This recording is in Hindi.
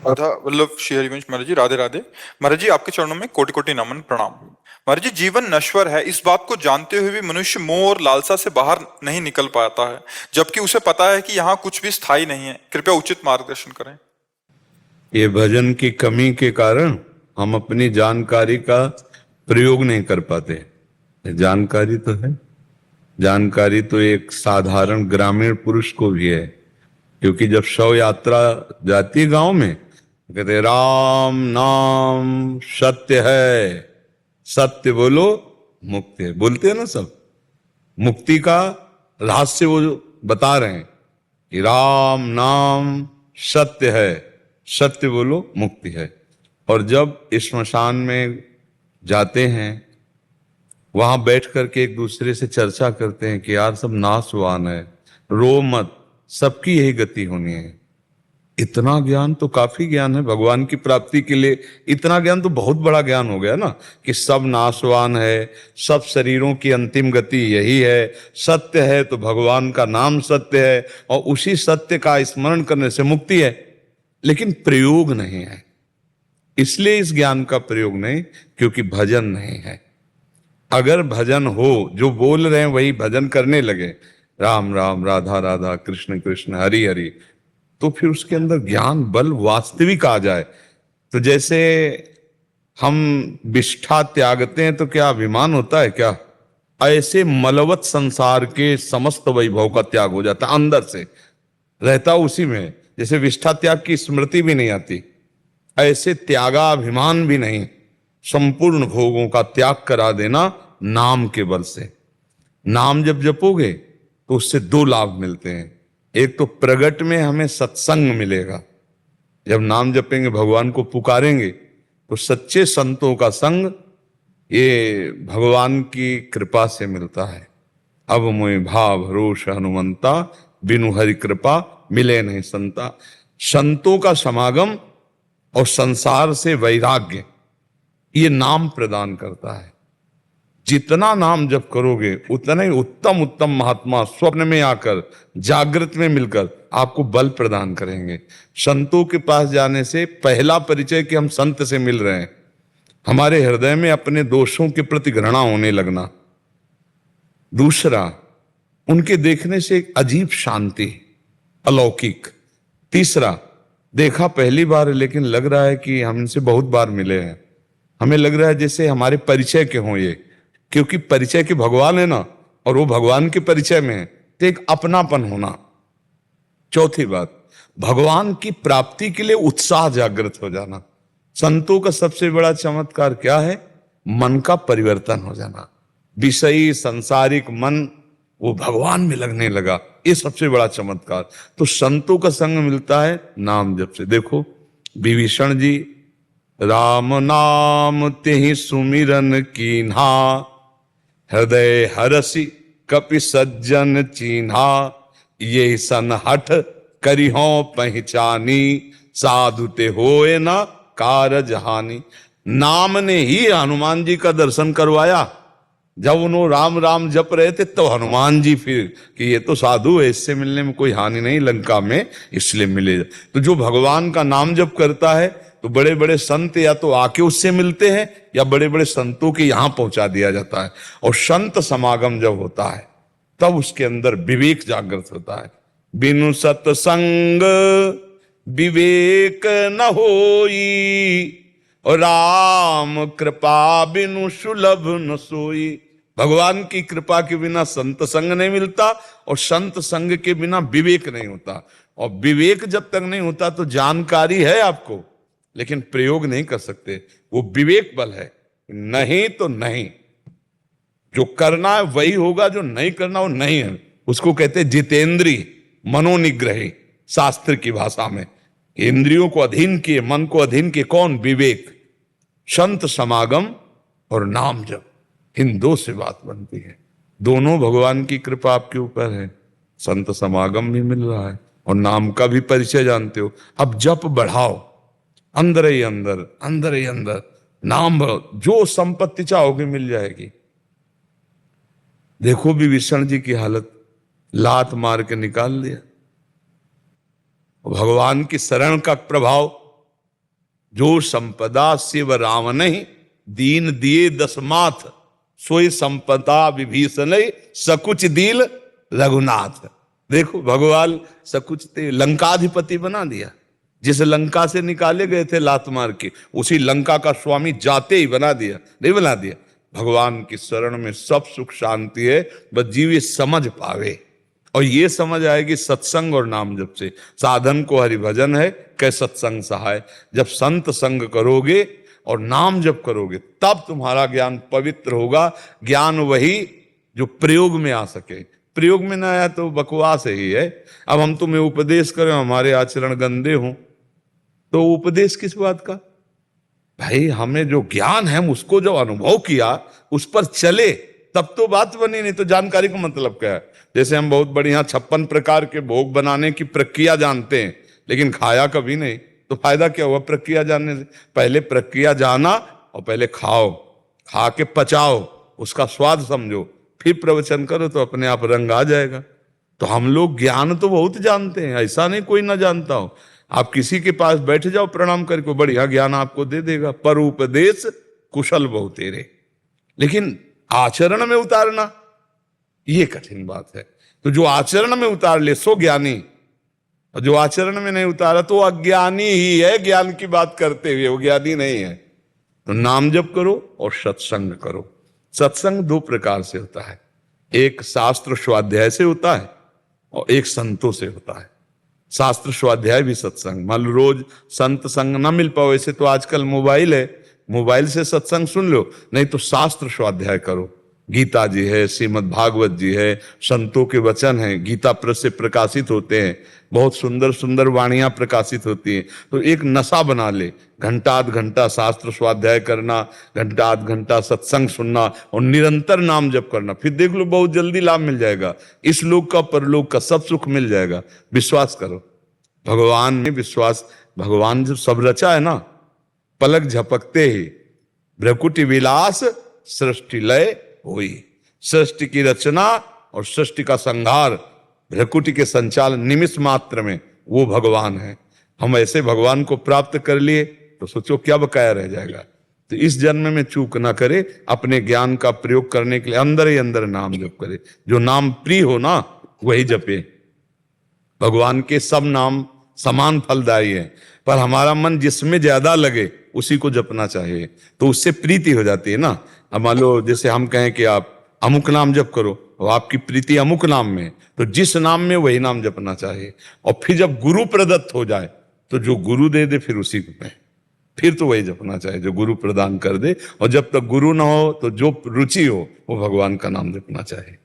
राधा वल्लभ श्री हरिवंश महाराज जी, राधे राधे। महाराज जी, आपके चरणों में कोटि कोटि नमन प्रणाम। महाराज जी, जीवन नश्वर है, इस बात को जानते हुए भी मनुष्य मोह और लालसा से बाहर नहीं निकल पाता है, जबकि उसे पता है कि यहाँ कुछ भी स्थायी नहीं है। कृपया उचित मार्गदर्शन करें। ये भजन की कमी के कारण हम अपनी जानकारी का प्रयोग नहीं कर पाते। जानकारी तो है, जानकारी तो एक साधारण ग्रामीण पुरुष को भी है, क्योंकि जब शव यात्रा जाती है गांव में, कहते राम नाम सत्य है, सत्य बोलो मुक्ति है, बोलते हैं ना सब। मुक्ति का रहस्य वो बता रहे हैं कि राम नाम सत्य है, सत्य बोलो मुक्ति है। और जब स्मशान में जाते हैं, वहां बैठ करके एक दूसरे से चर्चा करते हैं कि यार सब नाशवान है, रो मत, सबकी यही गति होनी है। इतना ज्ञान तो काफी ज्ञान है भगवान की प्राप्ति के लिए। इतना ज्ञान तो बहुत बड़ा ज्ञान हो गया ना, कि सब नाशवान है, सब शरीरों की अंतिम गति यही है, सत्य है तो भगवान का नाम सत्य है, और उसी सत्य का स्मरण करने से मुक्ति है। लेकिन प्रयोग नहीं है, इसलिए इस ज्ञान का प्रयोग नहीं, क्योंकि भजन नहीं है। अगर भजन हो, जो बोल रहे हैं वही भजन करने लगे, राम राम राधा राधा कृष्ण कृष्ण हरि हरि, तो फिर उसके अंदर ज्ञान बल वास्तविक आ जाए। तो जैसे हम विष्ठा त्यागते हैं तो क्या अभिमान होता है क्या? ऐसे मलवत संसार के समस्त वैभव का त्याग हो जाता है, अंदर से रहता उसी में। जैसे विष्ठा त्याग की स्मृति भी नहीं आती, ऐसे त्यागाभिमान भी नहीं, संपूर्ण भोगों का त्याग करा देना नाम के बल से। नाम जब जपोगे तो उससे दो लाभ मिलते हैं। एक तो प्रगट में हमें सत्संग मिलेगा, जब नाम जपेंगे भगवान को पुकारेंगे तो सच्चे संतों का संग ये भगवान की कृपा से मिलता है। अब मोहि भाव भरोस हनुमंता, बिनु हरि कृपा मिले नहीं संता। संतों का समागम और संसार से वैराग्य, ये नाम प्रदान करता है। जितना नाम जप करोगे उतना ही उत्तम उत्तम महात्मा स्वप्न में आकर, जागृत में मिलकर आपको बल प्रदान करेंगे। संतों के पास जाने से पहला परिचय कि हम संत से मिल रहे हैं, हमारे हृदय में अपने दोषों के प्रति घृणा होने लगना। दूसरा, उनके देखने से एक अजीब शांति, अलौकिक। तीसरा, देखा पहली बार है लेकिन लग रहा है कि हम इनसे बहुत बार मिले हैं, हमें लग रहा है जैसे हमारे परिचय के हों ये, क्योंकि परिचय के भगवान है ना, और वो भगवान के परिचय में है, तो एक अपनापन होना। चौथी बात, भगवान की प्राप्ति के लिए उत्साह जागृत हो जाना। संतों का सबसे बड़ा चमत्कार क्या है? मन का परिवर्तन हो जाना। विषयी सांसारिक मन वो भगवान में लगने लगा, ये सबसे बड़ा चमत्कार। तो संतों का संग मिलता है नाम जप से। देखो विभीषण जी, राम नाम तेहि सुमिरन कीन्हा, हृदय हरसि कपि सज्जन चीन्हा, ये सन हठ करिहो पहचानी, साधु ते होए ना कारज हानि। नाम ने ही हनुमान जी का दर्शन करवाया। जब उन्होंने राम राम जप रहे थे तो हनुमान जी फिर कि ये तो साधु है, इससे मिलने में कोई हानि नहीं लंका में, इसलिए मिले। तो जो भगवान का नाम जप करता है तो बड़े बड़े संत या तो आके उससे मिलते हैं या बड़े बड़े संतों के यहां पहुंचा दिया जाता है। और संत समागम जब होता है तब उसके अंदर विवेक जागृत होता है। बिनु सत्संग विवेक न होई, और राम कृपा बिनु सुलभ न सोई। भगवान की कृपा के बिना संत संग नहीं मिलता, और संत संग के बिना विवेक नहीं होता। और विवेक जब तक नहीं होता तो जानकारी है आपको, लेकिन प्रयोग नहीं कर सकते। वो विवेक बल है, नहीं तो नहीं। जो करना है वही होगा, जो नहीं करना वो नहीं है। उसको कहते हैं जितेंद्रिय मनोनिग्रही, शास्त्र की भाषा में। इंद्रियों को अधीन किए, मन को अधीन किए कौन? विवेक। संत समागम और नाम जप, इन दो से बात बनती है। दोनों भगवान की कृपा आपके ऊपर है। संत समागम भी मिल रहा है और नाम का भी परिचय जानते हो। अब जप बढ़ाओ, अंदर ही अंदर, अंदर ही अंदर नाम बढ़ाओ, जो संपत्ति चाहोगे मिल जाएगी। देखो विभीषण जी की हालत, लात मार के निकाल दिया। भगवान की शरण का प्रभाव, जो संपदा शिव रावण दीन दिए दसमाथ, सोई संपदा विभीषण सकुच दील रघुनाथ। देखो भगवान सकुच ते लंकाधिपति बना दिया, जिस लंका से निकाले गए थे लात मार के, उसी लंका का स्वामी जाते ही बना दिया, नहीं बना दिया। भगवान की शरण में सब सुख शांति है, बस जीव ये समझ पावे, और ये समझ आएगी सत्संग और नाम जप से। साधन को हरिभजन है, कै सत्संग सहाय। जब संत संग करोगे और नाम जप करोगे तब तुम्हारा ज्ञान पवित्र होगा। ज्ञान वही जो प्रयोग में आ सके, प्रयोग में ना आया तो बकवास ही है। अब हम तुम्हें उपदेश करें, हमारे आचरण गंदे हों, तो उपदेश किस बात का? भाई हमें जो ज्ञान है, उसको जो अनुभव किया, उस पर चले, तब तो बात बनी, नहीं तो जानकारी का मतलब क्या है? जैसे हम बहुत बढ़िया 56 प्रकार के भोग बनाने की प्रक्रिया जानते हैं, लेकिन खाया कभी नहीं, तो फायदा क्या हुआ प्रक्रिया जानने से? पहले प्रक्रिया जाना और पहले खाओ, खा के पचाओ, उसका स्वाद समझो, फिर प्रवचन करो, तो अपने आप रंग आ जाएगा। तो हम लोग ज्ञान तो बहुत जानते हैं, ऐसा नहीं कोई ना जानता हो। आप किसी के पास बैठ जाओ प्रणाम करके, बढ़िया ज्ञान आपको दे देगा, पर उपदेश कुशल बहु तेरे, लेकिन आचरण में उतारना ये कठिन बात है। तो जो आचरण में उतार ले सो ज्ञानी, और जो आचरण में नहीं उतारा तो अज्ञानी ही है। ज्ञान की बात करते हुए वो ज्ञानी नहीं है। तो नाम जप करो और सत्संग करो। सत्संग दो प्रकार से होता है, एक शास्त्र स्वाध्याय से होता है और एक संतों से होता है। शास्त्र स्वाध्याय भी सत्संग, मान लो रोज संत संग ना मिल पाओ, ऐसे तो आजकल मोबाइल है, मोबाइल से सत्संग सुन लो, नहीं तो शास्त्र स्वाध्याय करो। गीता जी है, श्रीमद् भागवत जी है, संतों के वचन हैं, गीता प्रेस से प्रकाशित होते हैं, बहुत सुंदर सुंदर वाणियां प्रकाशित होती हैं। तो एक नशा बना ले, घंटा आध घंटा शास्त्र स्वाध्याय करना, घंटा आध घंटा सत्संग सुनना और निरंतर नाम जप करना, फिर देख लो बहुत जल्दी लाभ मिल जाएगा, इस लोक का परलोक का सब सुख मिल जाएगा। विश्वास करो भगवान में, विश्वास। भगवान जब सब रचा है ना, पलक झपकते ही भ्रकुटी विलास सृष्टि लय हुई। सृष्टि की रचना और सृष्टि का संहार, भ्रकुटी के संचालन निमिष मात्र में, वो भगवान है। हम ऐसे भगवान को प्राप्त कर लिए तो सोचो क्या बकाया रह जाएगा। तो इस जन्म में चूक ना करे, अपने ज्ञान का प्रयोग करने के लिए अंदर ही अंदर नाम जप करे। जो नाम प्रिय हो ना वही जपे। भगवान के सब नाम समान फलदायी है, पर हमारा मन जिसमें ज्यादा लगे उसी को जपना चाहिए, तो उससे प्रीति हो जाती है ना। अब मान लो जैसे हम कहें कि आप अमुक नाम जप करो और आपकी प्रीति अमुक नाम में, तो जिस नाम में वही नाम जपना चाहिए। और फिर जब गुरु प्रदत्त हो जाए तो जो गुरु दे दे फिर उसी में, फिर तो वही जपना चाहिए जो गुरु प्रदान कर दे। और जब तक गुरु ना हो तो जो रुचि हो वो भगवान का नाम जपना चाहिए।